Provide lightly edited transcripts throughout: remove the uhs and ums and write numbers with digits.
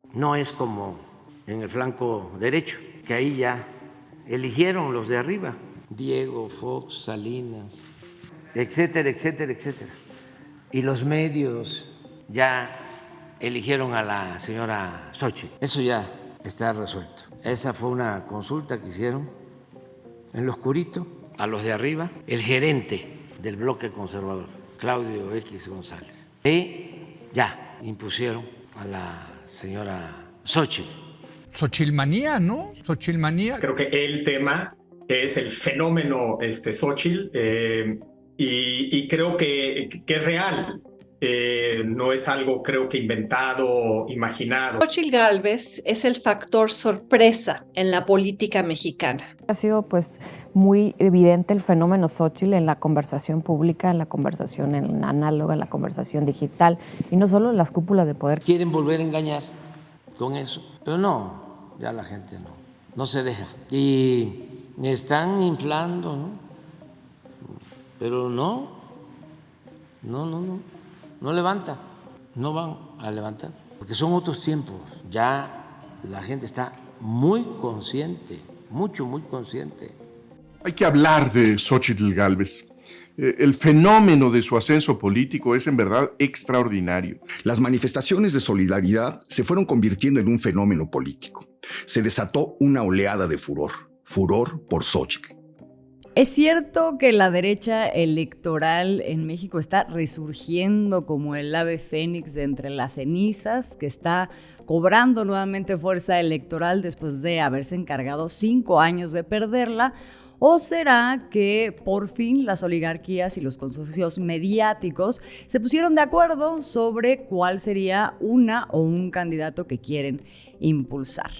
No es como en el flanco derecho, que ahí ya eligieron los de arriba, Diego, Fox, Salinas, etcétera, etcétera, etcétera. Y los medios ya eligieron a la señora Xóchitl. Eso ya está resuelto. Esa fue una consulta que hicieron en lo oscurito a los de arriba, el gerente del bloque conservador, Claudio X González. Y ya impusieron a la señora Xóchitl. Xochilmanía, ¿no? Xochilmanía. Creo que el tema es el fenómeno Xóchitl y creo que es real. No es algo, creo que inventado o imaginado. Xochitl Gálvez es el factor sorpresa en la política mexicana. Ha sido pues muy evidente el fenómeno Xóchitl en la conversación pública, en la conversación en análoga, en la conversación digital y no solo en las cúpulas de poder. Quieren volver a engañar con eso, pero no, ya la gente no se deja. Y me están inflando, ¿no? Pero no levanta, no van a levantar, porque son otros tiempos. Ya la gente está muy consciente, muy consciente. Hay que hablar de Xóchitl Gálvez. El fenómeno de su ascenso político es en verdad extraordinario. Las manifestaciones de solidaridad se fueron convirtiendo en un fenómeno político. Se desató una oleada de furor por Xóchitl. Es cierto que la derecha electoral en México está resurgiendo como el ave fénix de entre las cenizas, que está cobrando nuevamente fuerza electoral después de haberse encargado 5 años de perderla. ¿O será que por fin las oligarquías y los consorcios mediáticos se pusieron de acuerdo sobre cuál sería una o un candidato que quieren impulsar?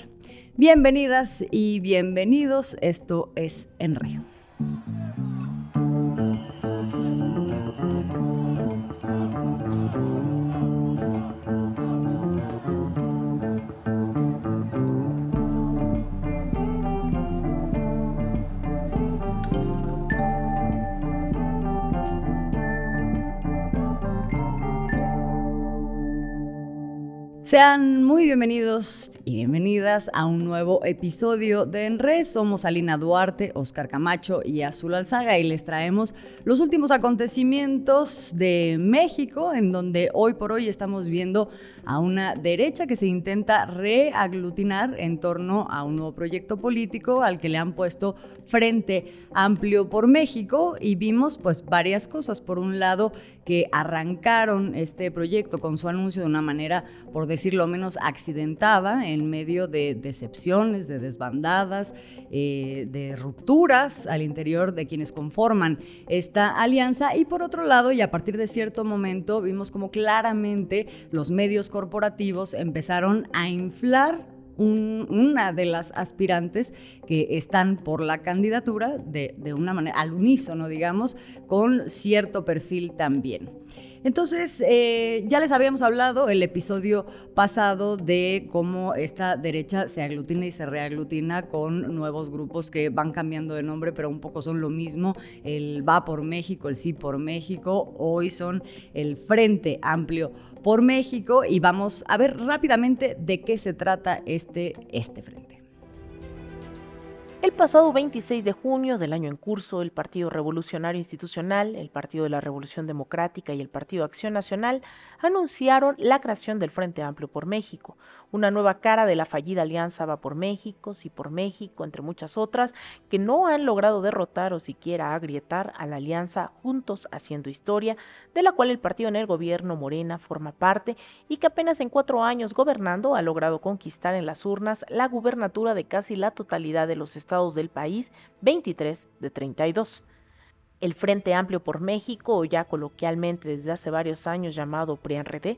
Bienvenidas y bienvenidos, esto es En Re. Sean muy bienvenidos y bienvenidas a un nuevo episodio de En Re. Somos Alina Duarte, Oscar Camacho y Azul Alzaga y les traemos los últimos acontecimientos de México, en donde hoy por hoy estamos viendo a una derecha que se intenta reaglutinar en torno a un nuevo proyecto político al que le han puesto Frente Amplio por México, y vimos pues varias cosas. Por un lado, que arrancaron este proyecto con su anuncio de una manera, por decirlo menos, accidentada, en medio de decepciones, de desbandadas, de rupturas al interior de quienes conforman esta alianza. Y por otro lado, y a partir de cierto momento, vimos como claramente los medios corporativos empezaron a inflar una de las aspirantes que están por la candidatura de una manera al unísono, digamos, con cierto perfil también. Entonces, ya les habíamos hablado el episodio pasado de cómo esta derecha se aglutina y se reaglutina con nuevos grupos que van cambiando de nombre, pero un poco son lo mismo. El Va por México, el Sí por México, hoy son el Frente Amplio por México, y vamos a ver rápidamente de qué se trata este frente. El pasado 26 de junio del año en curso, el Partido Revolucionario Institucional, el Partido de la Revolución Democrática y el Partido Acción Nacional anunciaron la creación del Frente Amplio por México, una nueva cara de la fallida alianza Va por México, Sí por México, entre muchas otras, que no han logrado derrotar o siquiera agrietar a la alianza Juntos Haciendo Historia, de la cual el partido en el gobierno, Morena, forma parte, y que apenas en 4 años gobernando ha logrado conquistar en las urnas la gubernatura de casi la totalidad de los estados del país, 23 de 32. El Frente Amplio por México, o ya coloquialmente desde hace varios años llamado PRI-PAN-RD,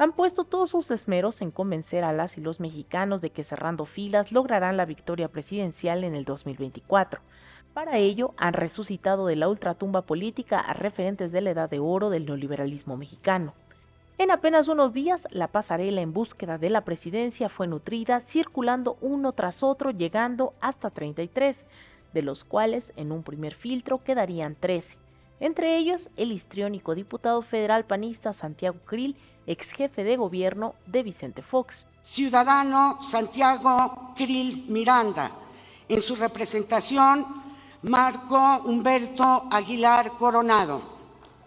han puesto todos sus esmeros en convencer a las y los mexicanos de que cerrando filas lograrán la victoria presidencial en el 2024. Para ello, han resucitado de la ultratumba política a referentes de la edad de oro del neoliberalismo mexicano. En apenas unos días, la pasarela en búsqueda de la presidencia fue nutrida, circulando uno tras otro, llegando hasta 33, de los cuales en un primer filtro quedarían 13, entre ellos el histriónico diputado federal panista Santiago Krill, ex jefe de gobierno de Vicente Fox. Ciudadano Santiago Krill Miranda, en su representación Marco Humberto Aguilar Coronado.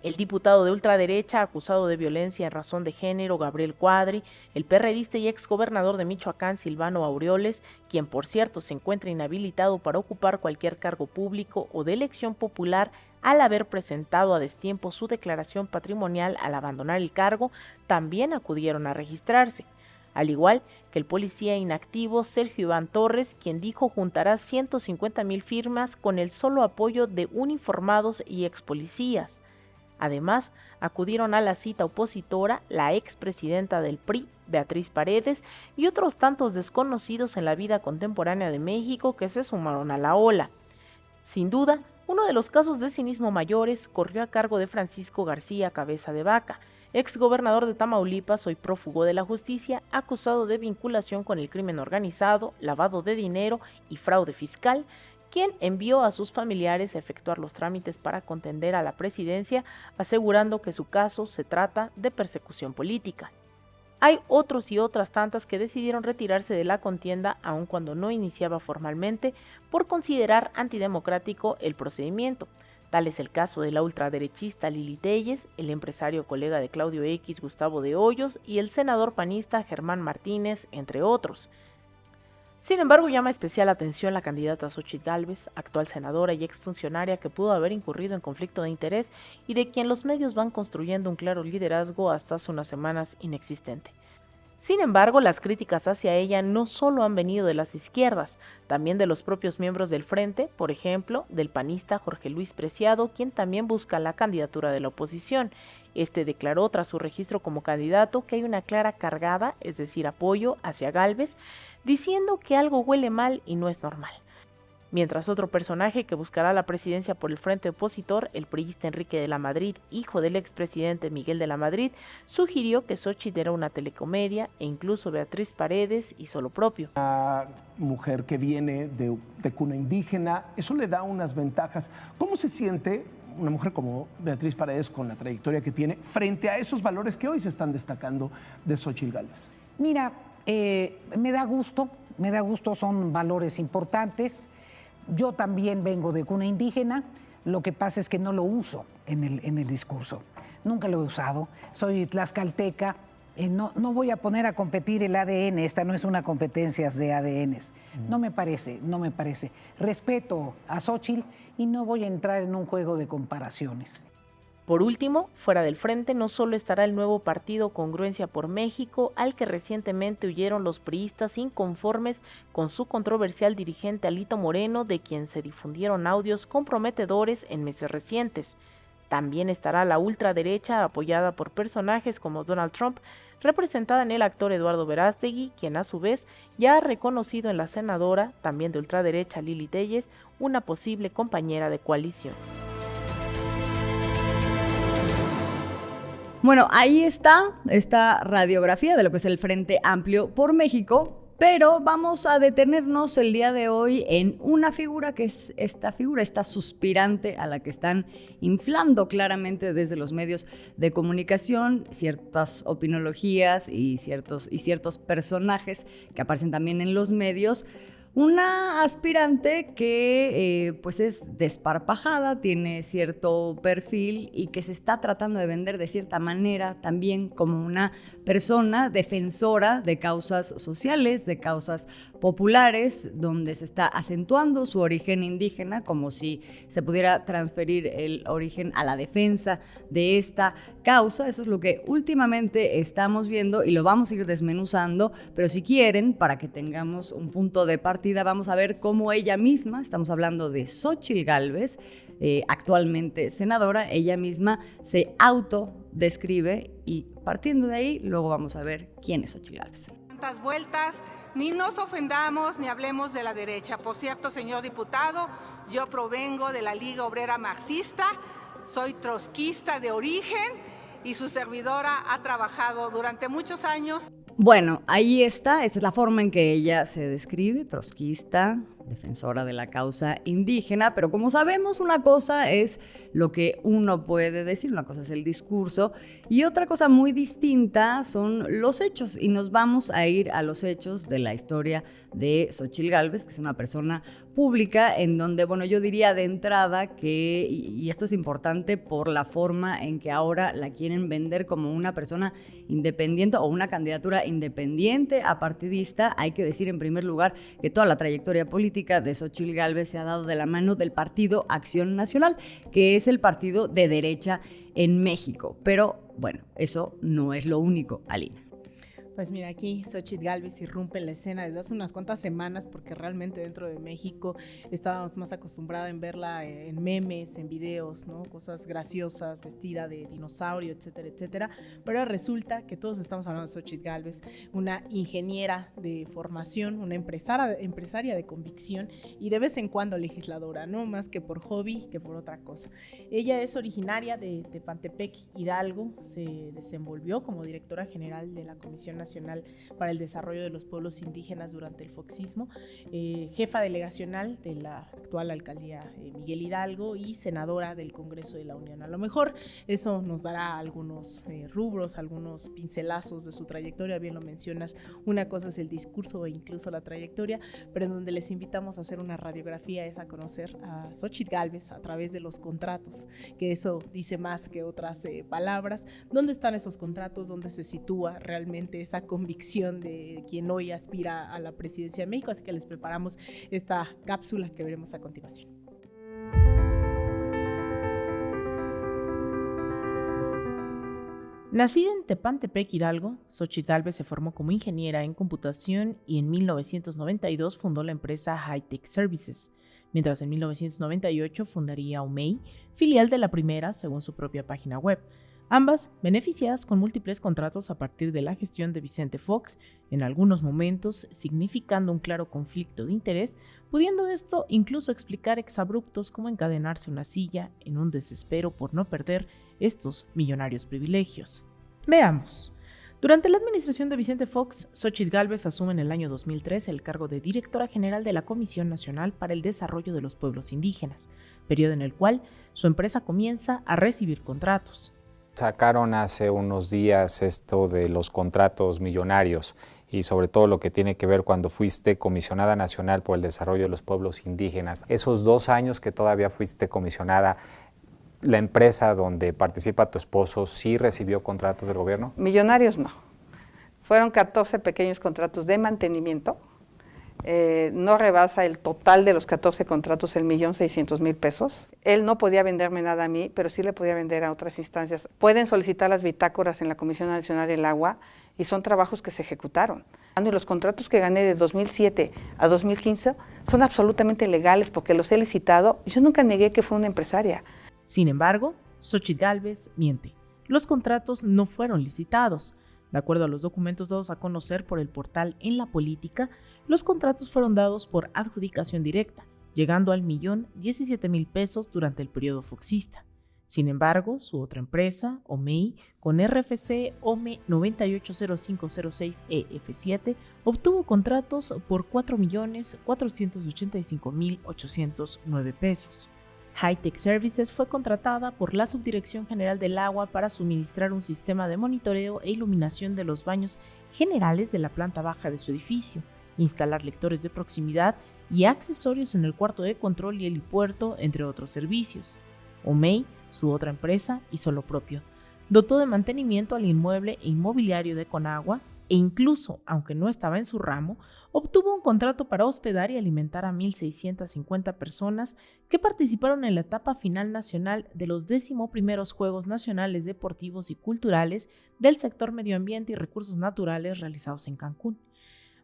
El diputado de ultraderecha acusado de violencia en razón de género, Gabriel Cuadri, el perredista y exgobernador de Michoacán, Silvano Aureoles, quien por cierto se encuentra inhabilitado para ocupar cualquier cargo público o de elección popular al haber presentado a destiempo su declaración patrimonial al abandonar el cargo, también acudieron a registrarse. Al igual que el policía inactivo Sergio Iván Torres, quien dijo juntará 150,000 firmas con el solo apoyo de uniformados y expolicías. Además, acudieron a la cita opositora la expresidenta del PRI, Beatriz Paredes, y otros tantos desconocidos en la vida contemporánea de México que se sumaron a la ola. Sin duda, uno de los casos de cinismo mayores corrió a cargo de Francisco García Cabeza de Vaca, exgobernador de Tamaulipas, hoy prófugo de la justicia, acusado de vinculación con el crimen organizado, lavado de dinero y fraude fiscal, quien envió a sus familiares a efectuar los trámites para contender a la presidencia, asegurando que su caso se trata de persecución política. Hay otros y otras tantas que decidieron retirarse de la contienda aun cuando no iniciaba formalmente por considerar antidemocrático el procedimiento. Tal es el caso de la ultraderechista Lili Téllez, el empresario colega de Claudio X, Gustavo de Hoyos, y el senador panista Germán Martínez, entre otros. Sin embargo, llama especial atención la candidata Xóchitl Gálvez, actual senadora y exfuncionaria que pudo haber incurrido en conflicto de interés y de quien los medios van construyendo un claro liderazgo hasta hace unas semanas inexistente. Sin embargo, las críticas hacia ella no solo han venido de las izquierdas, también de los propios miembros del Frente, por ejemplo, del panista Jorge Luis Preciado, quien también busca la candidatura de la oposición. Este declaró tras su registro como candidato que hay una clara cargada, es decir, apoyo hacia Gálvez, diciendo que algo huele mal y no es normal. Mientras otro personaje que buscará la presidencia por el frente opositor, el priista Enrique de la Madrid, hijo del expresidente Miguel de la Madrid, sugirió que Xóchitl era una telecomedia e incluso Beatriz Paredes hizo lo propio. Una mujer que viene de cuna indígena, eso le da unas ventajas. ¿Cómo se siente una mujer como Beatriz Paredes con la trayectoria que tiene frente a esos valores que hoy se están destacando de Xóchitl Gálvez? Mira, me da gusto, son valores importantes. Yo también vengo de cuna indígena, lo que pasa es que no lo uso en el discurso. Nunca lo he usado. Soy tlaxcalteca. No voy a poner a competir el ADN. Esta no es una competencia de ADNs. No me parece. Respeto a Xóchitl y no voy a entrar en un juego de comparaciones. Por último, fuera del frente no solo estará el nuevo partido Congruencia por México, al que recientemente huyeron los priistas inconformes con su controversial dirigente Alito Moreno, de quien se difundieron audios comprometedores en meses recientes. También estará la ultraderecha, apoyada por personajes como Donald Trump, representada en el actor Eduardo Verástegui, quien a su vez ya ha reconocido en la senadora, también de ultraderecha Lili Téllez, una posible compañera de coalición. Bueno, ahí está esta radiografía de lo que es el Frente Amplio por México, pero vamos a detenernos el día de hoy en una figura que es esta suspirante a la que están inflando claramente desde los medios de comunicación, ciertas opinologías y ciertos personajes que aparecen también en los medios. Una aspirante que pues es desparpajada, tiene cierto perfil y que se está tratando de vender de cierta manera también como una persona defensora de causas sociales, de causas populares, donde se está acentuando su origen indígena, como si se pudiera transferir el origen a la defensa de esta causa. Eso es lo que últimamente estamos viendo y lo vamos a ir desmenuzando, pero si quieren, para que tengamos un punto de partida, vamos a ver cómo ella misma, estamos hablando de Xóchitl Gálvez, actualmente senadora, ella misma se autodescribe y partiendo de ahí, luego vamos a ver quién es Xóchitl Gálvez. Tantas vueltas, ni nos ofendamos ni hablemos de la derecha. Por cierto, señor diputado, yo provengo de la Liga Obrera Marxista, soy trotskista de origen y su servidora ha trabajado durante muchos años. Bueno, ahí está, esta es la forma en que ella se describe, trotskista defensora de la causa indígena, pero como sabemos, una cosa es lo que uno puede decir, una cosa es el discurso y otra cosa muy distinta son los hechos, y nos vamos a ir a los hechos de la historia de Xóchitl Gálvez, que es una persona pública en donde, bueno, yo diría de entrada que, y esto es importante por la forma en que ahora la quieren vender como una persona independiente o una candidatura independiente apartidista, hay que decir en primer lugar que toda la trayectoria política de Xóchitl Gálvez se ha dado de la mano del Partido Acción Nacional, que es el partido de derecha en México. Pero bueno, eso no es lo único, Alina. Pues mira, aquí Xóchitl Gálvez irrumpe en la escena desde hace unas cuantas semanas, porque realmente dentro de México estábamos más acostumbrados en verla en memes, en videos, ¿no? Cosas graciosas, vestida de dinosaurio, etcétera, etcétera. Pero resulta que todos estamos hablando de Xóchitl Gálvez, una ingeniera de formación, una empresaria de convicción y de vez en cuando legisladora, ¿no? Más que por hobby que por otra cosa. Ella es originaria de Tepantepec, Hidalgo, se desenvolvió como directora general de la Comisión Nacional para el Desarrollo de los Pueblos Indígenas durante el foxismo, jefa delegacional de la actual alcaldía Miguel Hidalgo y senadora del Congreso de la Unión. A lo mejor eso nos dará algunos rubros, algunos pincelazos de su trayectoria, bien lo mencionas, una cosa es el discurso e incluso la trayectoria, pero en donde les invitamos a hacer una radiografía es a conocer a Xóchitl Gálvez a través de los contratos, que eso dice más que otras palabras. ¿Dónde están esos contratos? ¿Dónde se sitúa realmente esa convicción de quien hoy aspira a la presidencia de México? Así que les preparamos esta cápsula que veremos a continuación. Nacida en Tepantepec, Hidalgo, Xóchitl Gálvez se formó como ingeniera en computación y en 1992 fundó la empresa Hi-Tech Services, mientras en 1998 fundaría OMEI, filial de la primera según su propia página web. Ambas beneficiadas con múltiples contratos a partir de la gestión de Vicente Fox, en algunos momentos significando un claro conflicto de interés, pudiendo esto incluso explicar exabruptos como encadenarse una silla en un desespero por no perder estos millonarios privilegios. Veamos. Durante la administración de Vicente Fox, Xóchitl Gálvez asume en el año 2003 el cargo de directora general de la Comisión Nacional para el Desarrollo de los Pueblos Indígenas, periodo en el cual su empresa comienza a recibir contratos. Sacaron hace unos días esto de los contratos millonarios y sobre todo lo que tiene que ver cuando fuiste comisionada nacional por el desarrollo de los pueblos indígenas. Esos 2 años que todavía fuiste comisionada, ¿la empresa donde participa tu esposo sí recibió contratos del gobierno? Millonarios no. Fueron 14 pequeños contratos de mantenimiento. No rebasa el total de los 14 contratos el 1.600.000 pesos. Él no podía venderme nada a mí, pero sí le podía vender a otras instancias. Pueden solicitar las bitácoras en la Comisión Nacional del Agua y son trabajos que se ejecutaron. Y los contratos que gané de 2007 a 2015 son absolutamente legales porque los he licitado. Yo nunca negué que fue una empresaria. Sin embargo, Xóchitl Gálvez miente. Los contratos no fueron licitados. De acuerdo a los documentos dados a conocer por el portal En la Política, los contratos fueron dados por adjudicación directa, llegando al 1.017.000 pesos durante el periodo foxista. Sin embargo, su otra empresa, OMEI, con RFC OME 980506EF7, obtuvo contratos por 4.485.809 pesos. Hi-Tech Services fue contratada por la Subdirección General del Agua para suministrar un sistema de monitoreo e iluminación de los baños generales de la planta baja de su edificio, instalar lectores de proximidad y accesorios en el cuarto de control y helipuerto, entre otros servicios. OMEI, su otra empresa, hizo lo propio. Dotó de mantenimiento al inmueble e inmobiliario de Conagua e incluso, aunque no estaba en su ramo, obtuvo un contrato para hospedar y alimentar a 1.650 personas que participaron en la etapa final nacional de los 11º Juegos Nacionales Deportivos y Culturales del sector Medio Ambiente y Recursos Naturales realizados en Cancún.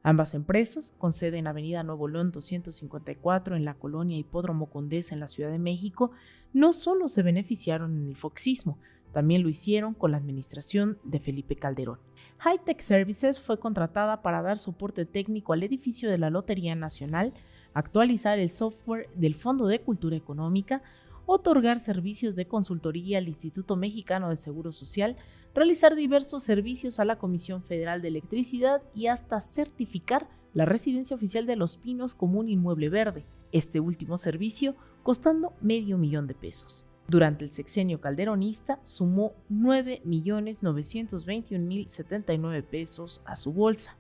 Ambas empresas, con sede en Avenida Nuevo León 254 en la colonia Hipódromo Condesa en la Ciudad de México, no solo se beneficiaron en el foxismo, también lo hicieron con la administración de Felipe Calderón. Hi-Tech Services fue contratada para dar soporte técnico al edificio de la Lotería Nacional, actualizar el software del Fondo de Cultura Económica, otorgar servicios de consultoría al Instituto Mexicano de Seguro Social, realizar diversos servicios a la Comisión Federal de Electricidad y hasta certificar la residencia oficial de Los Pinos como un inmueble verde, este último servicio costando $500,000 de pesos. Durante el sexenio calderonista sumó 9.921.079 pesos a su bolsa.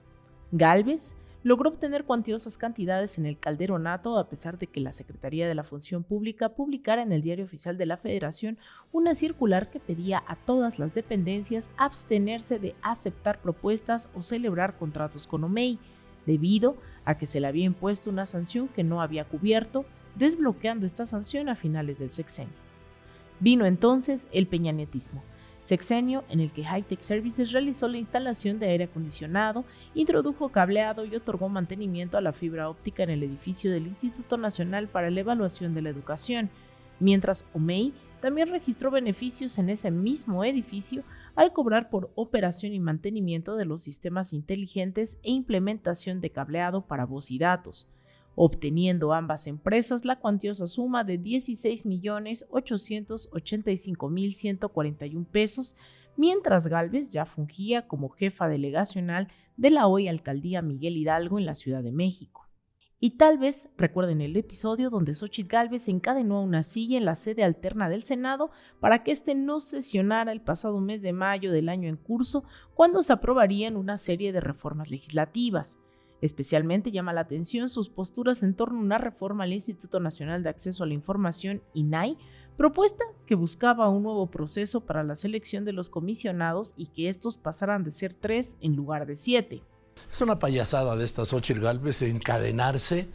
Gálvez logró obtener cuantiosas cantidades en el Calderonato a pesar de que la Secretaría de la Función Pública publicara en el Diario Oficial de la Federación una circular que pedía a todas las dependencias abstenerse de aceptar propuestas o celebrar contratos con OMEI, debido a que se le había impuesto una sanción que no había cubierto, desbloqueando esta sanción a finales del sexenio. Vino entonces el peñanietismo, sexenio en el que High-Tech Services realizó la instalación de aire acondicionado, introdujo cableado y otorgó mantenimiento a la fibra óptica en el edificio del Instituto Nacional para la Evaluación de la Educación, mientras OMEI también registró beneficios en ese mismo edificio al cobrar por operación y mantenimiento de los sistemas inteligentes e implementación de cableado para voz y datos, obteniendo ambas empresas la cuantiosa suma de $16.885.141 pesos, mientras Gálvez ya fungía como jefa delegacional de la hoy Alcaldía Miguel Hidalgo en la Ciudad de México. Y tal vez recuerden el episodio donde Xóchitl Gálvez encadenó a una silla en la sede alterna del Senado para que éste no sesionara el pasado mes de mayo del año en curso, cuando se aprobarían una serie de reformas legislativas. Especialmente llama la atención sus posturas en torno a una reforma al Instituto Nacional de Acceso a la Información, INAI, propuesta que buscaba un nuevo proceso para la selección de los comisionados y que estos pasaran de ser 3 en lugar de 7. Es una payasada de esta Xóchitl Gálvez encadenarse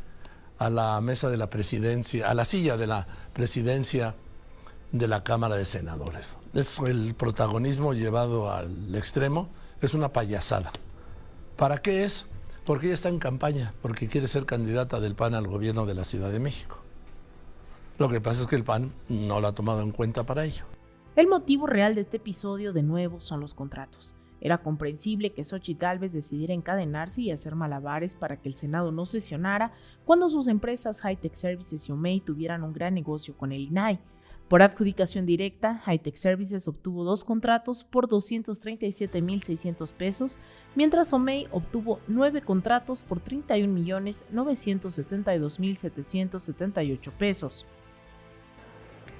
a la mesa de la presidencia, a la silla de la presidencia de la Cámara de Senadores. Es el protagonismo llevado al extremo, es una payasada. ¿Para qué es? Porque ella está en campaña, porque quiere ser candidata del PAN al gobierno de la Ciudad de México. Lo que pasa es que el PAN no lo ha tomado en cuenta para ello. El motivo real de este episodio, de nuevo, son los contratos. Era comprensible que Xóchitl Gálvez decidiera encadenarse y hacer malabares para que el Senado no sesionara cuando sus empresas High-Tech Services y OMEI tuvieran un gran negocio con el INAI. Por adjudicación directa, High-Tech Services obtuvo 2 contratos por $237,600 pesos, mientras OMEI obtuvo 9 contratos por $31,972,778 pesos.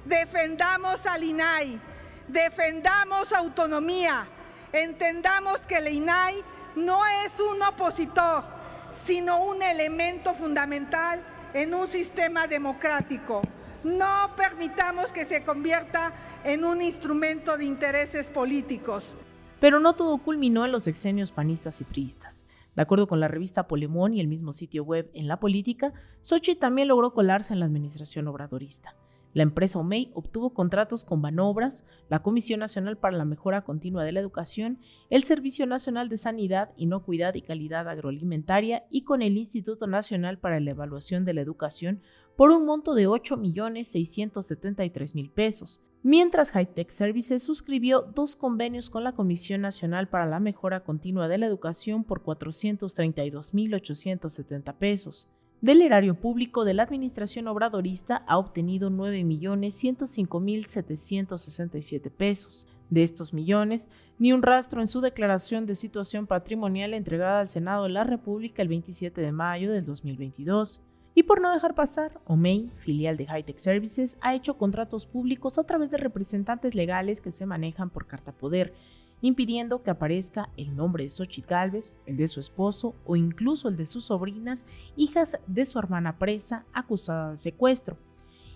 Defendamos al INAI, defendamos autonomía. Entendamos que el INAI no es un opositor, sino un elemento fundamental en un sistema democrático. No permitamos que se convierta en un instrumento de intereses políticos. Pero no todo culminó en los sexenios panistas y priistas. De acuerdo con la revista Polemón y el mismo sitio web En la Política, Xóchitl también logró colarse en la administración obradorista. La empresa OMEI obtuvo contratos con Banobras, la Comisión Nacional para la Mejora Continua de la Educación, el Servicio Nacional de Sanidad, Inocuidad y Calidad Agroalimentaria y con el Instituto Nacional para la Evaluación de la Educación por un monto de $8,673,000 pesos, mientras High-Tech Services suscribió 2 convenios con la Comisión Nacional para la Mejora Continua de la Educación por $432,870 pesos. Del erario público de la administración obradorista ha obtenido $9,105,767 pesos. De estos millones, ni un rastro en su declaración de situación patrimonial entregada al Senado de la República el 27 de mayo del 2022. Y por no dejar pasar, OMEI, filial de High-Tech Services, ha hecho contratos públicos a través de representantes legales que se manejan por carta poder, impidiendo que aparezca el nombre de Xóchitl Gálvez, el de su esposo o incluso el de sus sobrinas, hijas de su hermana presa acusada de secuestro.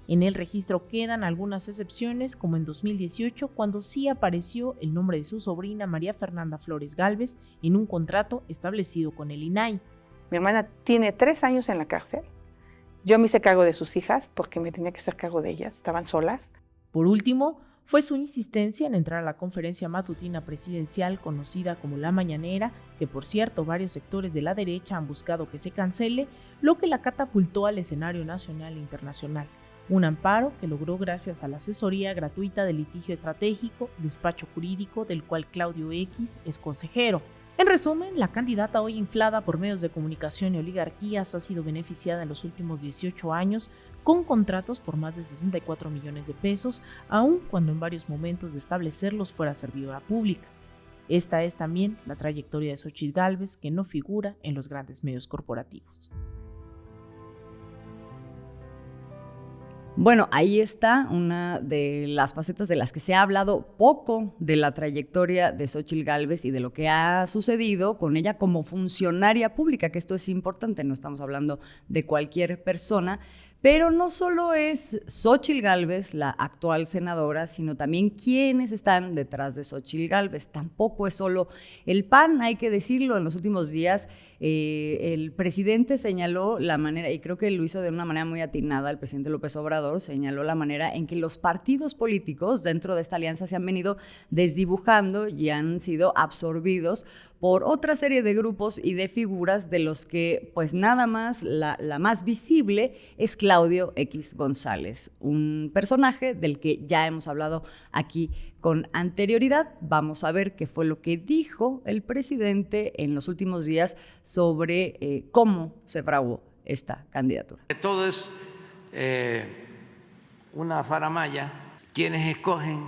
En el registro quedan algunas excepciones, como en 2018, cuando sí apareció el nombre de su sobrina María Fernanda Flores Gálvez en un contrato establecido con el INAI. Mi hermana tiene 3 años en la cárcel. Yo me hice cargo de sus hijas porque me tenía que hacer cargo de ellas, estaban solas. Por último, fue su insistencia en entrar a la conferencia matutina presidencial conocida como La Mañanera, que por cierto varios sectores de la derecha han buscado que se cancele, lo que la catapultó al escenario nacional e internacional. Un amparo que logró gracias a la asesoría gratuita de litigio estratégico, despacho jurídico del cual Claudio X es consejero. En resumen, la candidata hoy inflada por medios de comunicación y oligarquías ha sido beneficiada en los últimos 18 años con contratos por más de 64 millones de pesos, aun cuando en varios momentos de establecerlos fuera servidora pública. Esta es también la trayectoria de Xóchitl Gálvez, que no figura en los grandes medios corporativos. Bueno, ahí está una de las facetas de las que se ha hablado poco de la trayectoria de Xóchitl Gálvez y de lo que ha sucedido con ella como funcionaria pública, que esto es importante, no estamos hablando de cualquier persona. Pero no solo es Xóchitl Gálvez, la actual senadora, sino también quienes están detrás de Xóchitl Gálvez. Tampoco es solo el PAN, hay que decirlo. En los últimos días el presidente señaló la manera, y creo que lo hizo de una manera muy atinada, el presidente López Obrador señaló la manera en que los partidos políticos dentro de esta alianza se han venido desdibujando y han sido absorbidos por otra serie de grupos y de figuras de los que pues nada más la más visible es Claudio X González, un personaje del que ya hemos hablado aquí con anterioridad. Vamos a ver qué fue lo que dijo el presidente en los últimos días sobre cómo se fraguó esta candidatura. Todo es una faramalla. Quienes escogen,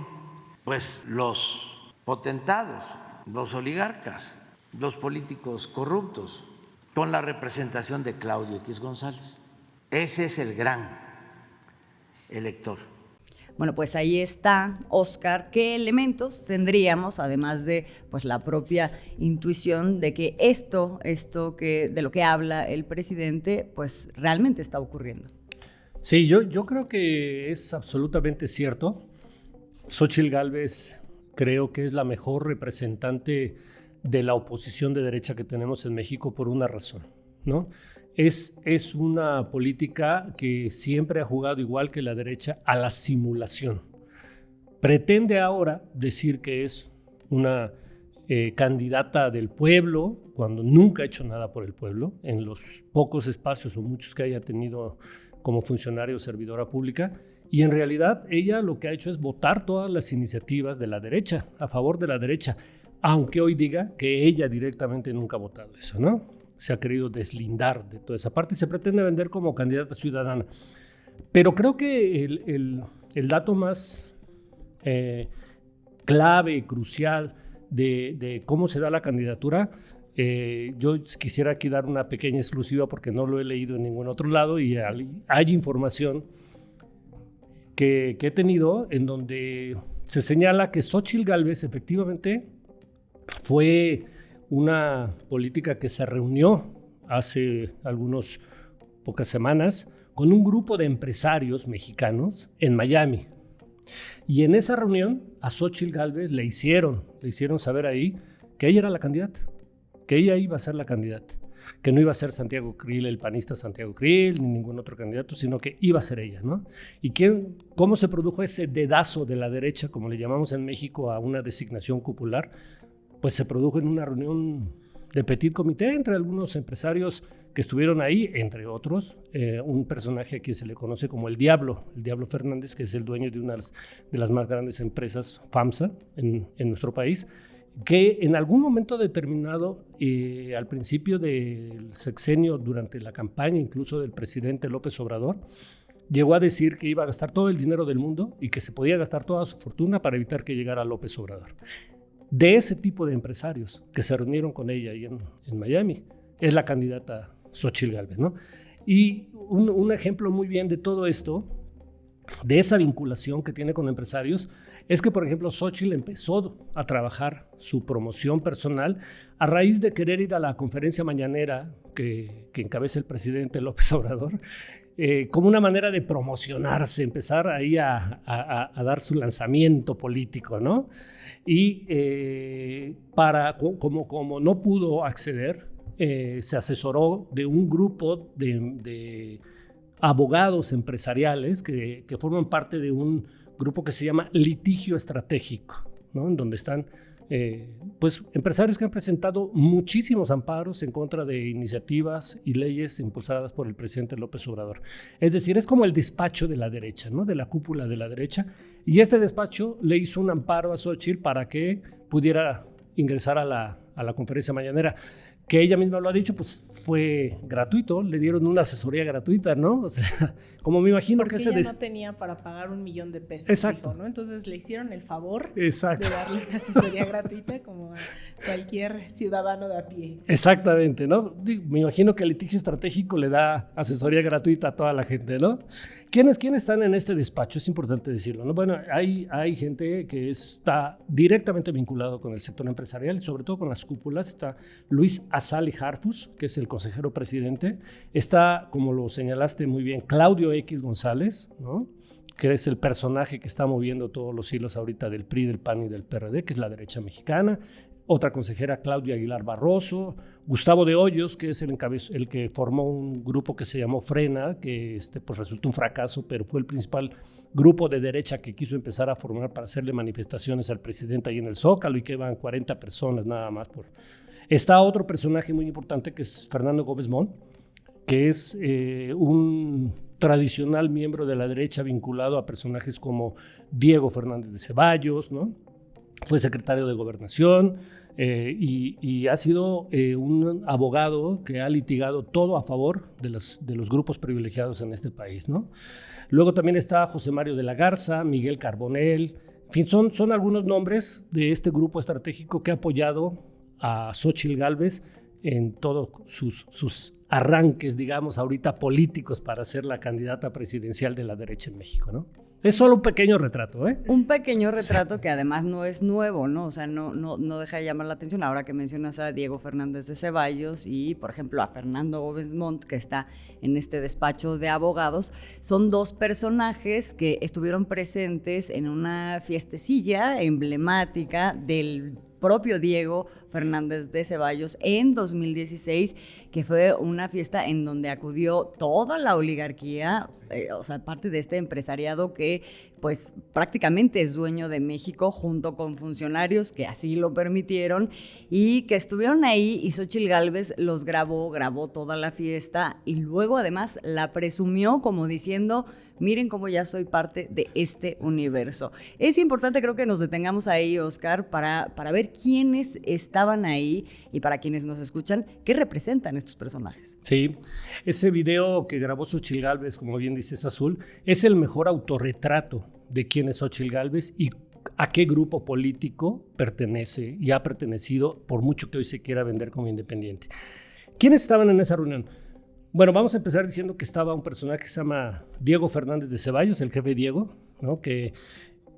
pues los potentados, los oligarcas, los políticos corruptos, con la representación de Claudio X González. Ese es el gran elector. Bueno, pues ahí está, Oscar. ¿Qué elementos tendríamos, además de pues la propia intuición de que esto de lo que habla el presidente, pues realmente está ocurriendo? Sí, yo creo que es absolutamente cierto. Xóchitl Gálvez creo que es la mejor representante de la oposición de derecha que tenemos en México por una razón, ¿no? Es una política que siempre ha jugado igual que la derecha a la simulación. Pretende ahora decir que es una candidata del pueblo, cuando nunca ha hecho nada por el pueblo, en los pocos espacios o muchos que haya tenido como funcionario o servidora pública, y en realidad ella lo que ha hecho es votar todas las iniciativas de la derecha, a favor de la derecha, aunque hoy diga que ella directamente nunca ha votado eso, ¿no? Se ha querido deslindar de toda esa parte y se pretende vender como candidata ciudadana. Pero creo que el dato más clave, crucial de cómo se da la candidatura, yo quisiera aquí dar una pequeña exclusiva porque no lo he leído en ningún otro lado y hay información que he tenido en donde se señala que Xóchitl Gálvez efectivamente fue una política que se reunió hace pocas semanas con un grupo de empresarios mexicanos en Miami. Y en esa reunión a Xóchitl Gálvez le hicieron saber ahí que ella era la candidata, que ella iba a ser la candidata, que no iba a ser Santiago Krill, el panista Santiago Krill, ni ningún otro candidato, sino que iba a ser ella, ¿no? ¿Y cómo se produjo ese dedazo de la derecha, como le llamamos en México, a una designación cupular? Pues se produjo en una reunión de petit comité entre algunos empresarios que estuvieron ahí, entre otros, un personaje a quien se le conoce como el Diablo Fernández, que es el dueño de una de las más grandes empresas, FAMSA, en nuestro país, que en algún momento determinado, al principio del sexenio, durante la campaña incluso del presidente López Obrador, llegó a decir que iba a gastar todo el dinero del mundo y que se podía gastar toda su fortuna para evitar que llegara López Obrador. De ese tipo de empresarios que se reunieron con ella ahí en Miami, es la candidata Xóchitl Gálvez, ¿no? Y un ejemplo muy bien de todo esto, de esa vinculación que tiene con empresarios, es que, por ejemplo, Xóchitl empezó a trabajar su promoción personal a raíz de querer ir a la conferencia mañanera que encabeza el presidente López Obrador, como una manera de promocionarse, empezar ahí a dar su lanzamiento político, ¿no? Y como no pudo acceder, se asesoró de un grupo de abogados empresariales que forman parte de un grupo que se llama Litigio Estratégico, ¿no? En donde están pues empresarios que han presentado muchísimos amparos en contra de iniciativas y leyes impulsadas por el presidente López Obrador. Es decir, es como el despacho de la derecha, ¿no? De la cúpula de la derecha. Y este despacho le hizo un amparo a Xóchitl para que pudiera ingresar a la conferencia mañanera. que ella misma lo ha dicho, pues fue gratuito, le dieron una asesoría gratuita, ¿no? O sea, como me imagino porque que ella no tenía para pagar $1,000,000 de pesos. Exacto. Dijo, ¿no? Entonces le hicieron el favor Exacto. de darle una asesoría gratuita como a cualquier ciudadano de a pie. Exactamente, ¿no? Me imagino que el litigio estratégico le da asesoría gratuita a toda la gente, ¿no? ¿Quiénes están en este despacho? Es importante decirlo, ¿no? Bueno, hay gente que está directamente vinculado con el sector empresarial y sobre todo con las cúpulas. Está Luis Azali Harfuch, que es el consejero presidente. Está, como lo señalaste muy bien, Claudio X González, ¿no? Que es el personaje que está moviendo todos los hilos ahorita del PRI, del PAN y del PRD, que es la derecha mexicana. Otra consejera, Claudia Aguilar Barroso. Gustavo de Hoyos, que es el que formó un grupo que se llamó Frena, que pues resultó un fracaso, pero fue el principal grupo de derecha que quiso empezar a formar para hacerle manifestaciones al presidente ahí en el Zócalo, y que van 40 personas nada más. Está otro personaje muy importante, que es Fernando Gómez Mont, que es un tradicional miembro de la derecha vinculado a personajes como Diego Fernández de Ceballos, ¿no? Fue secretario de Gobernación y ha sido un abogado que ha litigado todo a favor de los grupos privilegiados en este país, ¿no? Luego también está José Mario de la Garza, Miguel Carbonell, en fin, son algunos nombres de este grupo estratégico que ha apoyado a Xóchitl Gálvez en todos sus arranques, digamos, ahorita políticos para ser la candidata presidencial de la derecha en México, ¿no? Es solo un pequeño retrato, ¿eh? Un pequeño retrato que además no es nuevo, ¿no? O sea, no deja de llamar la atención. Ahora que mencionas a Diego Fernández de Ceballos y, por ejemplo, a Fernando Gómez Mont, que está en este despacho de abogados, son dos personajes que estuvieron presentes en una fiestecilla emblemática del propio Diego Fernández de Ceballos en 2016, que fue una fiesta en donde acudió toda la oligarquía, o sea, parte de este empresariado que pues prácticamente es dueño de México, junto con funcionarios que así lo permitieron y que estuvieron ahí, y Xóchitl Gálvez los grabó toda la fiesta y luego además la presumió como diciendo: miren cómo ya soy parte de este universo. Es importante, creo que nos detengamos ahí, Oscar, para ver quiénes estaban ahí y para quienes nos escuchan, qué representan estos personajes. Sí, ese video que grabó Xóchitl Gálvez, como bien dices, Azul, es el mejor autorretrato de quién es Xóchitl Gálvez y a qué grupo político pertenece y ha pertenecido, por mucho que hoy se quiera vender como independiente. ¿Quiénes estaban en esa reunión? Bueno, vamos a empezar diciendo que estaba un personaje que se llama Diego Fernández de Ceballos, el jefe Diego, ¿no? Que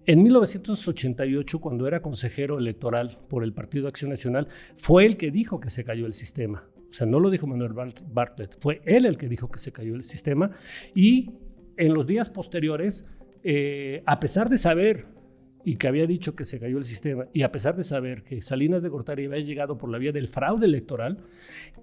en 1988, cuando era consejero electoral por el Partido Acción Nacional, fue el que dijo que se cayó el sistema. O sea, no lo dijo Manuel Bartlett, fue él el que dijo que se cayó el sistema. Y en los días posteriores, a pesar de saber y que había dicho que se cayó el sistema, y a pesar de saber que Salinas de Gortari había llegado por la vía del fraude electoral,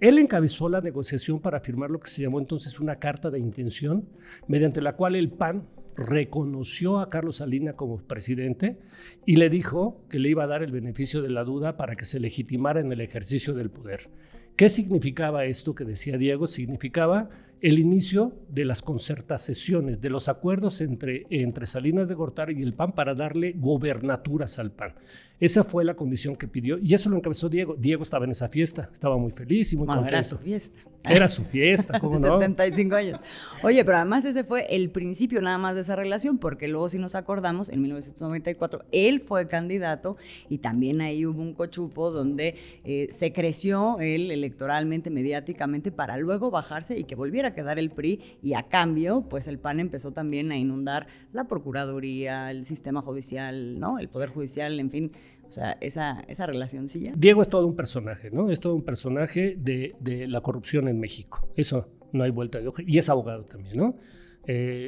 él encabezó la negociación para firmar lo que se llamó entonces una carta de intención, mediante la cual el PAN reconoció a Carlos Salinas como presidente y le dijo que le iba a dar el beneficio de la duda para que se legitimara en el ejercicio del poder. ¿Qué significaba esto que decía Diego? Significaba el inicio de las concertaciones, de los acuerdos entre Salinas de Gortari y el PAN para darle gobernaturas al PAN. Esa fue la condición que pidió y eso lo encabezó Diego. Diego estaba en esa fiesta, estaba muy feliz y muy contento. Era su fiesta. Era su fiesta, ¿cómo no? 75 años. Oye, pero además ese fue el principio nada más de esa relación, porque luego si nos acordamos, en 1994 él fue candidato y también ahí hubo un cochupo donde se creció él electoralmente, mediáticamente, para luego bajarse y que volviera a quedar el PRI, y a cambio, pues el PAN empezó también a inundar la Procuraduría, el sistema judicial, ¿no? El Poder Judicial, en fin. O sea, esa relacioncilla. Diego es todo un personaje, ¿no? Es todo un personaje de la corrupción en México. Eso no hay vuelta de hoja. Y es abogado también, ¿no?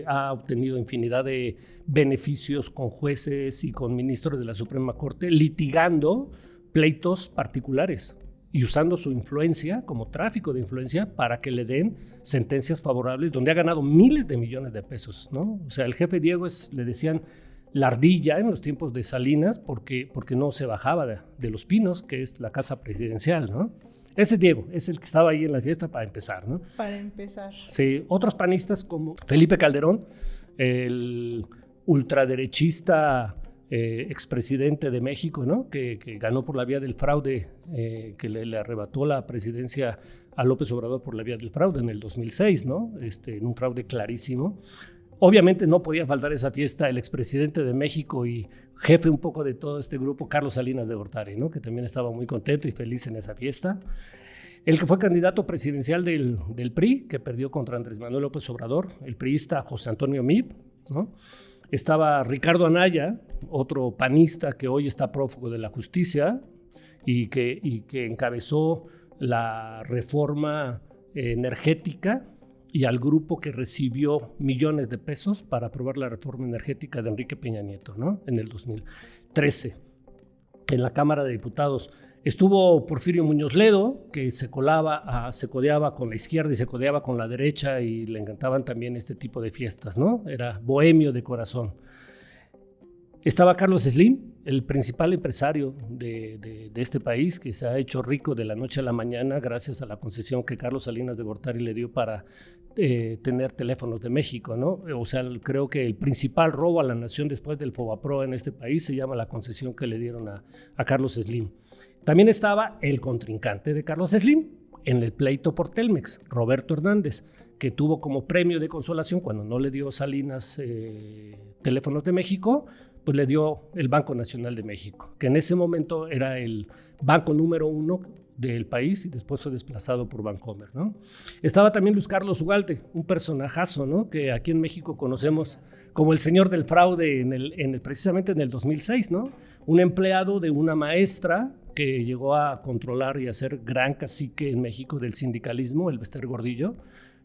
Ha obtenido infinidad de beneficios con jueces y con ministros de la Suprema Corte, litigando pleitos particulares y usando su influencia como tráfico de influencia para que le den sentencias favorables, donde ha ganado miles de millones de pesos, ¿no? O sea, el jefe Diego le decían la ardilla en los tiempos de Salinas porque no se bajaba de Los Pinos, que es la casa presidencial, ¿no? Ese es Diego, es el que estaba ahí en la fiesta para empezar, ¿no? Para empezar. Sí, otros panistas como Felipe Calderón, el ultraderechista expresidente de México, ¿no? que ganó por la vía del fraude, que le arrebató la presidencia a López Obrador por la vía del fraude en el 2006, ¿no? En un fraude clarísimo. Obviamente no podía faltar esa fiesta el expresidente de México y jefe un poco de todo este grupo, Carlos Salinas de Gortari, ¿no? Que también estaba muy contento y feliz en esa fiesta. El que fue candidato presidencial del PRI, que perdió contra Andrés Manuel López Obrador, el priista José Antonio Meade, ¿no? Estaba Ricardo Anaya, otro panista que hoy está prófugo de la justicia y que encabezó la reforma energética y al grupo que recibió millones de pesos para aprobar la reforma energética de Enrique Peña Nieto, ¿no? En el 2013, en la Cámara de Diputados. Estuvo Porfirio Muñoz Ledo, que se codeaba con la izquierda y se codeaba con la derecha y le encantaban también este tipo de fiestas, ¿no? Era bohemio de corazón. Estaba Carlos Slim, el principal empresario de este país, que se ha hecho rico de la noche a la mañana gracias a la concesión que Carlos Salinas de Gortari le dio para tener teléfonos de México, ¿no? O sea, creo que el principal robo a la nación después del Fobaproa en este país se llama la concesión que le dieron a Carlos Slim. También estaba el contrincante de Carlos Slim en el pleito por Telmex, Roberto Hernández, que tuvo como premio de consolación cuando no le dio Salinas teléfonos de México, pues le dio el Banco Nacional de México, que en ese momento era el banco número 1 del país y después fue desplazado por Bancomer, ¿no? Estaba también Luis Carlos Ugalde, un personajazo, ¿no? Que aquí en México conocemos como el señor del fraude precisamente en el 2006, ¿no? Un empleado de una maestra que llegó a controlar y a ser gran cacique en México del sindicalismo, el Bester Gordillo,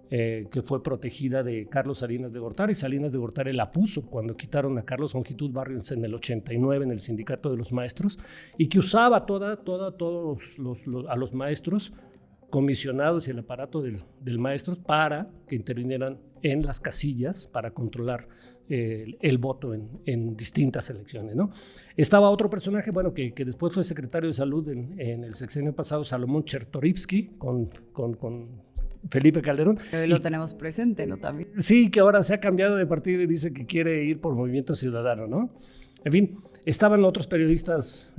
que fue protegida de Carlos Salinas de Gortari. Salinas de Gortari la puso cuando quitaron a Carlos Longitud Barrios en el 89 en el sindicato de los maestros y que usaba todos a los maestros comisionados y el aparato del maestro para que intervinieran en las casillas para controlar el voto en distintas elecciones, ¿no? Estaba otro personaje, bueno, que después fue secretario de salud en el sexenio pasado, Salomón Chertorivsky, con Felipe Calderón. Que hoy lo tenemos presente, ¿no? También. Sí, que ahora se ha cambiado de partido y dice que quiere ir por Movimiento Ciudadano, ¿no? En fin, estaban otros periodistas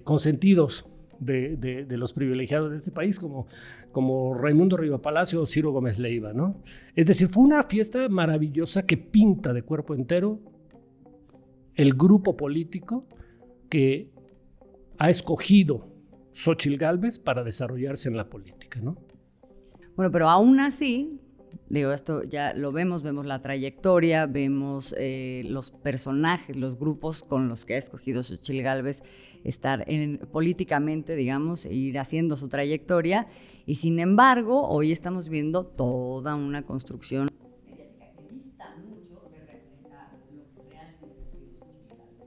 consentidos de los privilegiados de este país, como Raimundo Riva Palacio o Ciro Gómez Leiva, ¿no? Es decir, fue una fiesta maravillosa que pinta de cuerpo entero el grupo político que ha escogido Xóchitl Gálvez para desarrollarse en la política, ¿no? Bueno, pero aún así, digo, esto ya lo vemos la trayectoria, vemos los personajes, los grupos con los que ha escogido Xóchitl Gálvez estar políticamente, digamos, e ir haciendo su trayectoria. Y sin embargo, hoy estamos viendo toda una construcción mediática que dista mucho de reflejar lo que realmente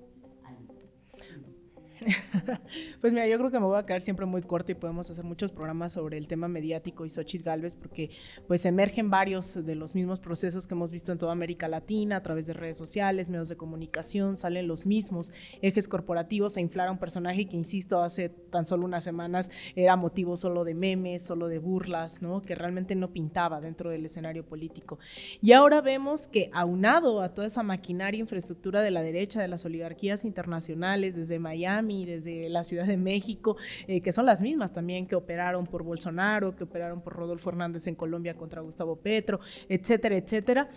ha sido Xóchitl Gálvez. Pues mira, yo creo que me voy a quedar siempre muy corto y podemos hacer muchos programas sobre el tema mediático y Xóchitl Gálvez porque pues emergen varios de los mismos procesos que hemos visto en toda América Latina a través de redes sociales, medios de comunicación, salen los mismos ejes corporativos a inflar a un personaje que, insisto, hace tan solo unas semanas era motivo solo de memes, solo de burlas, ¿no? Que realmente no pintaba dentro del escenario político. Y ahora vemos que aunado a toda esa maquinaria e infraestructura de la derecha, de las oligarquías internacionales, desde Miami, desde la Ciudad de México, que son las mismas también que operaron por Bolsonaro, que operaron por Rodolfo Hernández en Colombia contra Gustavo Petro, etcétera, etcétera.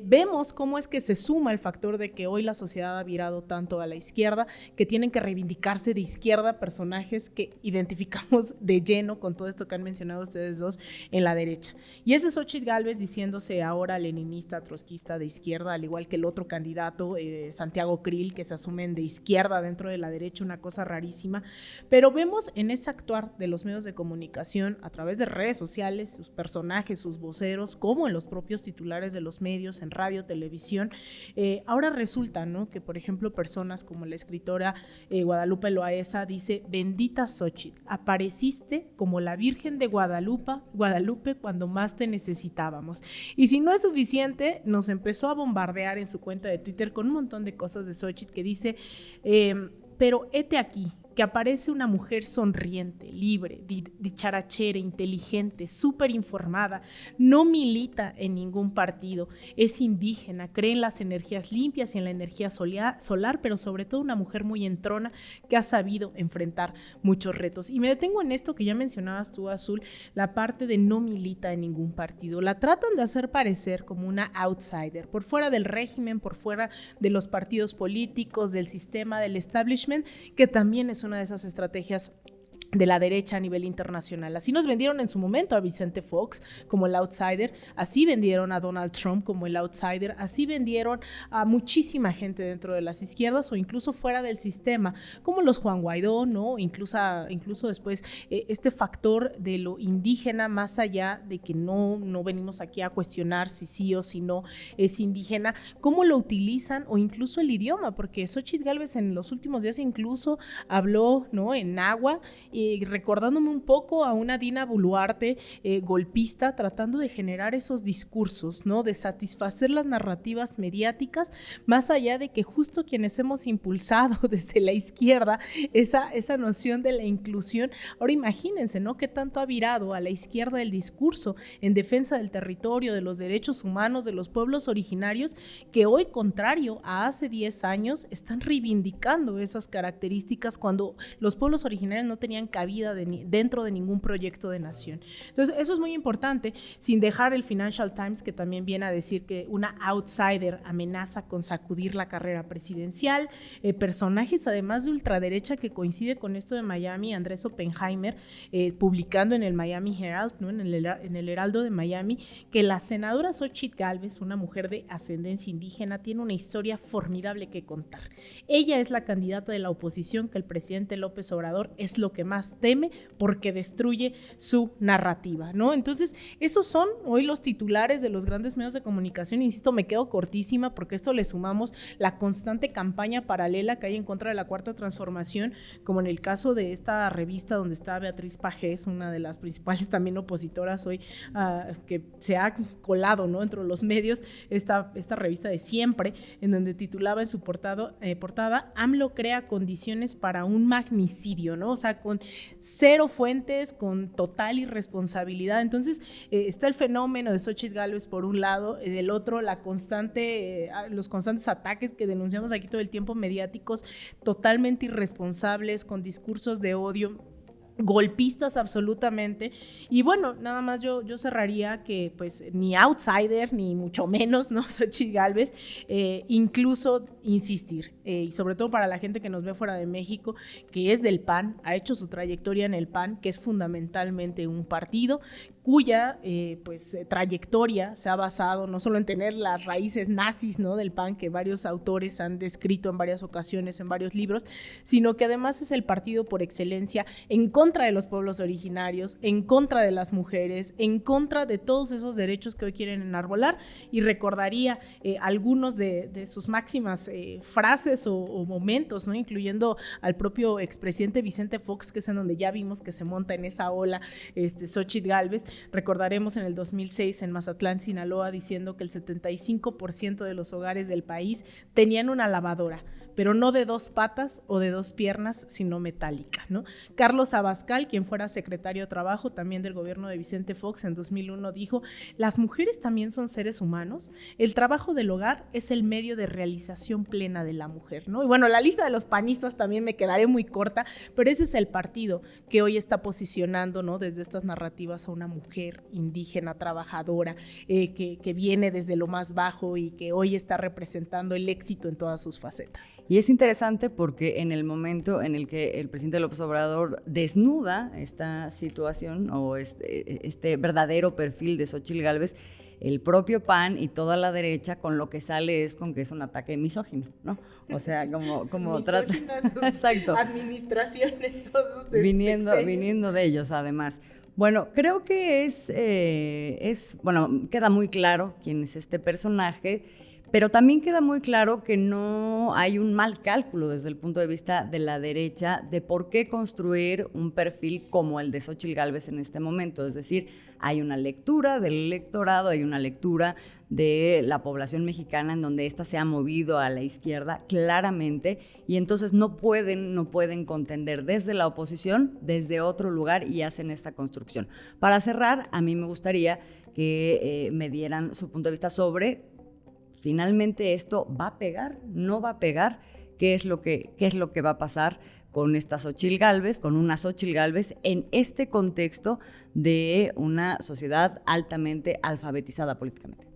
Vemos cómo es que se suma el factor de que hoy la sociedad ha virado tanto a la izquierda, que tienen que reivindicarse de izquierda personajes que identificamos de lleno con todo esto que han mencionado ustedes dos en la derecha. Y ese es Xóchitl Gálvez diciéndose ahora leninista, trotskista de izquierda, al igual que el otro candidato, Santiago Krill, que se asumen de izquierda dentro de la derecha, una cosa rarísima. Pero vemos en ese actuar de los medios de comunicación a través de redes sociales, sus personajes, sus voceros, como en los propios titulares de los medios, en radio, televisión. Ahora resulta, ¿no?, que por ejemplo personas como la escritora Guadalupe Loaesa dice: bendita Xóchitl, apareciste como la Virgen de Guadalupe cuando más te necesitábamos. Y si no es suficiente, nos empezó a bombardear en su cuenta de Twitter con un montón de cosas de Xóchitl que dice: pero hete aquí, que aparece una mujer sonriente, libre, dicharachera, inteligente, súper informada, no milita en ningún partido, es indígena, cree en las energías limpias y en la energía solar, pero sobre todo una mujer muy entrona que ha sabido enfrentar muchos retos. Y me detengo en esto que ya mencionabas tú, Azul, la parte de no milita en ningún partido. La tratan de hacer parecer como una outsider, por fuera del régimen, por fuera de los partidos políticos, del sistema, del establishment, que también es una de esas estrategias de la derecha a nivel internacional. Así nos vendieron en su momento a Vicente Fox como el outsider, así vendieron a Donald Trump como el outsider, así vendieron a muchísima gente dentro de las izquierdas o incluso fuera del sistema, como los Juan Guaidó, ¿no? Incluso después este factor de lo indígena, más allá de que no venimos aquí a cuestionar si sí o si no es indígena, cómo lo utilizan, o incluso el idioma, porque Xóchitl Gálvez en los últimos días incluso habló, ¿no?, en náhuatl, recordándome un poco a una Dina Boluarte golpista, tratando de generar esos discursos, ¿no?, de satisfacer las narrativas mediáticas, más allá de que justo quienes hemos impulsado desde la izquierda esa noción de la inclusión, ahora imagínense, ¿no?, qué tanto ha virado a la izquierda el discurso en defensa del territorio, de los derechos humanos, de los pueblos originarios, que hoy, contrario a hace 10 años, están reivindicando esas características cuando los pueblos originarios no tenían cabida dentro de ningún proyecto de nación. Entonces, eso es muy importante, sin dejar el Financial Times, que también viene a decir que una outsider amenaza con sacudir la carrera presidencial, personajes además de ultraderecha que coincide con esto de Miami, Andrés Oppenheimer, publicando en el Miami Herald, ¿no?, en el Heraldo de Miami, que la senadora Xóchitl Gálvez, una mujer de ascendencia indígena, tiene una historia formidable que contar. Ella es la candidata de la oposición que el presidente López Obrador es lo que más teme porque destruye su narrativa, ¿no? Entonces, esos son hoy los titulares de los grandes medios de comunicación. Insisto, me quedo cortísima porque esto le sumamos la constante campaña paralela que hay en contra de la Cuarta Transformación, como en el caso de esta revista donde está Beatriz Pajés, una de las principales también opositoras hoy, que se ha colado, ¿no?, entre los medios, esta revista de Siempre, en donde titulaba en su portada, AMLO crea condiciones para un magnicidio, ¿no? O sea, con cero fuentes, con total irresponsabilidad. Entonces, está el fenómeno de Xóchitl Gálvez por un lado, del otro los constantes ataques que denunciamos aquí todo el tiempo, mediáticos, totalmente irresponsables, con discursos de odio, golpistas absolutamente. Y bueno, nada más yo cerraría que pues ni outsider ni mucho menos, ¿no?, Xóchitl Gálvez, incluso insistir, y sobre todo para la gente que nos ve fuera de México, que es del PAN, ha hecho su trayectoria en el PAN, que es fundamentalmente un partido cuya trayectoria se ha basado no solo en tener las raíces nazis, ¿no?, del PAN, que varios autores han descrito en varias ocasiones en varios libros, sino que además es el partido por excelencia en contra de los pueblos originarios, en contra de las mujeres, en contra de todos esos derechos que hoy quieren enarbolar. Y recordaría algunos de sus máximas frases o momentos, ¿no?, incluyendo al propio expresidente Vicente Fox, que es en donde ya vimos que se monta en esa ola Xóchitl Gálvez. Recordaremos en el 2006 en Mazatlán, Sinaloa, diciendo que el 75% de los hogares del país tenían una lavadora, pero no de 2 patas o de 2 piernas, sino metálica, ¿no? Carlos Abascal, quien fuera secretario de Trabajo también del gobierno de Vicente Fox en 2001, dijo: las mujeres también son seres humanos, el trabajo del hogar es el medio de realización plena de la mujer, ¿no? Y bueno, la lista de los panistas también me quedaré muy corta, pero ese es el partido que hoy está posicionando, ¿no?, desde estas narrativas a una mujer indígena, trabajadora, que viene desde lo más bajo y que hoy está representando el éxito en todas sus facetas. Y es interesante porque en el momento en el que el presidente López Obrador desnuda esta situación o este verdadero perfil de Xóchitl Gálvez, el propio PAN y toda la derecha con lo que sale es con que es un ataque misógino, ¿no? O sea, como trata... Exacto. Administraciones, todos viniendo de ellos, además. Bueno, creo que bueno, queda muy claro quién es este personaje, Pero también queda muy claro que no hay un mal cálculo desde el punto de vista de la derecha de por qué construir un perfil como el de Xóchitl Gálvez en este momento. Es decir, hay una lectura del electorado, hay una lectura de la población mexicana en donde ésta se ha movido a la izquierda claramente, y entonces no pueden contender desde la oposición, desde otro lugar, y hacen esta construcción. Para cerrar, a mí me gustaría que me dieran su punto de vista sobre finalmente esto va a pegar, no va a pegar, qué es lo que va a pasar con esta Xóchitl Gálvez, con una Xóchitl Gálvez en este contexto de una sociedad altamente alfabetizada políticamente.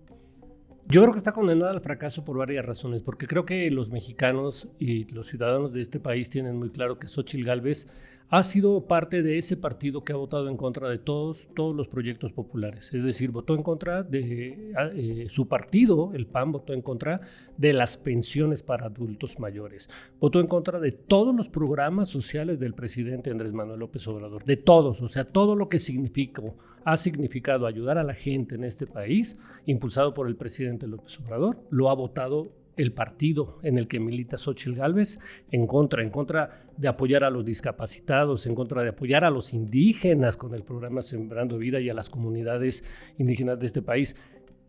Yo creo que está condenada al fracaso por varias razones, porque creo que los mexicanos y los ciudadanos de este país tienen muy claro que Xóchitl Gálvez ha sido parte de ese partido que ha votado en contra de todos los proyectos populares. Es decir, votó en contra de su partido, el PAN, votó en contra de las pensiones para adultos mayores. Votó en contra de todos los programas sociales del presidente Andrés Manuel López Obrador, de todos, o sea, todo lo que ha significado ayudar a la gente en este país, impulsado por el presidente López Obrador, lo ha votado el partido en el que milita Xóchitl Gálvez en contra de apoyar a los discapacitados, en contra de apoyar a los indígenas con el programa Sembrando Vida y a las comunidades indígenas de este país.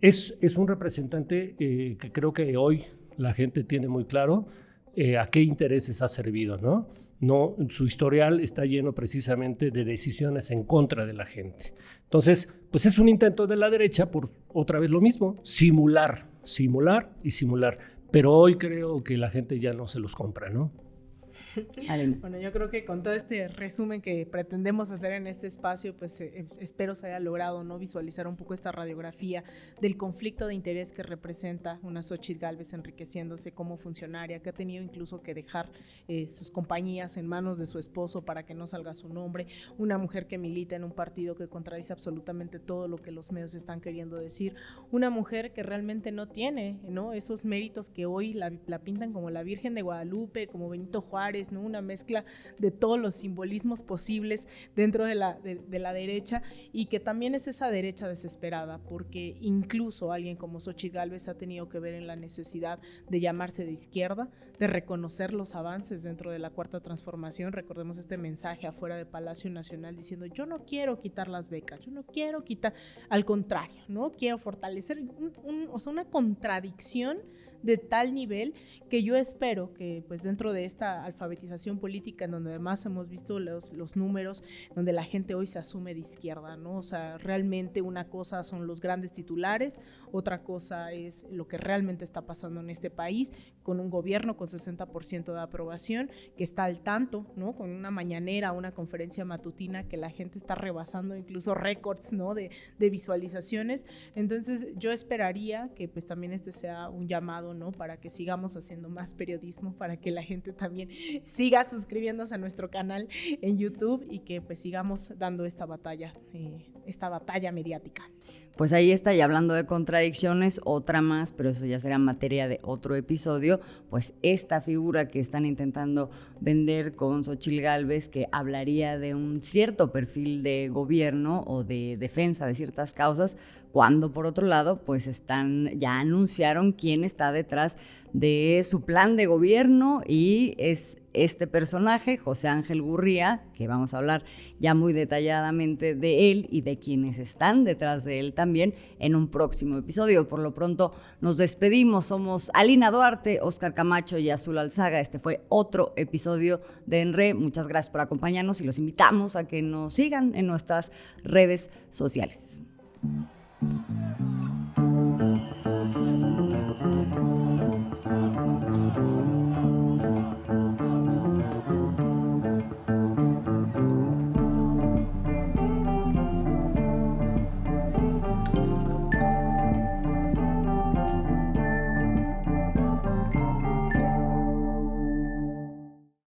Es un representante que creo que hoy la gente tiene muy claro a qué intereses ha servido, ¿no? Su historial está lleno precisamente de decisiones en contra de la gente. Entonces, pues es un intento de la derecha por otra vez lo mismo, simular. Pero hoy creo que la gente ya no se los compra, ¿no? Bueno, yo creo que con todo este resumen que pretendemos hacer en este espacio, pues espero se haya logrado, ¿no?, visualizar un poco esta radiografía del conflicto de interés que representa una Xóchitl Gálvez enriqueciéndose como funcionaria, que ha tenido incluso que dejar sus compañías en manos de su esposo para que no salga su nombre, una mujer que milita en un partido que contradice absolutamente todo lo que los medios están queriendo decir, una mujer que realmente no tiene, ¿no?, esos méritos que hoy la pintan como la Virgen de Guadalupe, como Benito Juárez, ¿no?, una mezcla de todos los simbolismos posibles dentro de la derecha, y que también es esa derecha desesperada, porque incluso alguien como Xóchitl Gálvez ha tenido que ver en la necesidad de llamarse de izquierda, de reconocer los avances dentro de la Cuarta Transformación. Recordemos este mensaje afuera de Palacio Nacional diciendo: yo no quiero quitar las becas, yo no quiero quitar, al contrario, ¿no?, quiero fortalecer una contradicción de tal nivel que yo espero que, pues, dentro de esta alfabetización política, en donde además hemos visto los números, donde la gente hoy se asume de izquierda, ¿no? O sea, realmente una cosa son los grandes titulares, otra cosa es lo que realmente está pasando en este país, con un gobierno con 60% de aprobación, que está al tanto, ¿no?, con una mañanera, una conferencia matutina que la gente está rebasando incluso récords, ¿no?, de visualizaciones. Entonces yo esperaría que, pues, también este sea un llamado, ¿no?, para que sigamos haciendo más periodismo, para que la gente también siga suscribiéndose a nuestro canal en YouTube y que, pues, sigamos dando esta batalla mediática. Pues ahí está, y hablando de contradicciones, otra más, pero eso ya será materia de otro episodio, pues esta figura que están intentando vender con Xóchitl Gálvez, que hablaría de un cierto perfil de gobierno o de defensa de ciertas causas, cuando por otro lado, pues ya anunciaron quién está detrás de su plan de gobierno, y es este personaje, José Ángel Gurría, que vamos a hablar ya muy detalladamente de él y de quienes están detrás de él también en un próximo episodio. Por lo pronto nos despedimos, somos Alina Duarte, Óscar Camacho y Azul Alzaga. Este fue otro episodio de ENRE. Muchas gracias por acompañarnos y los invitamos a que nos sigan en nuestras redes sociales.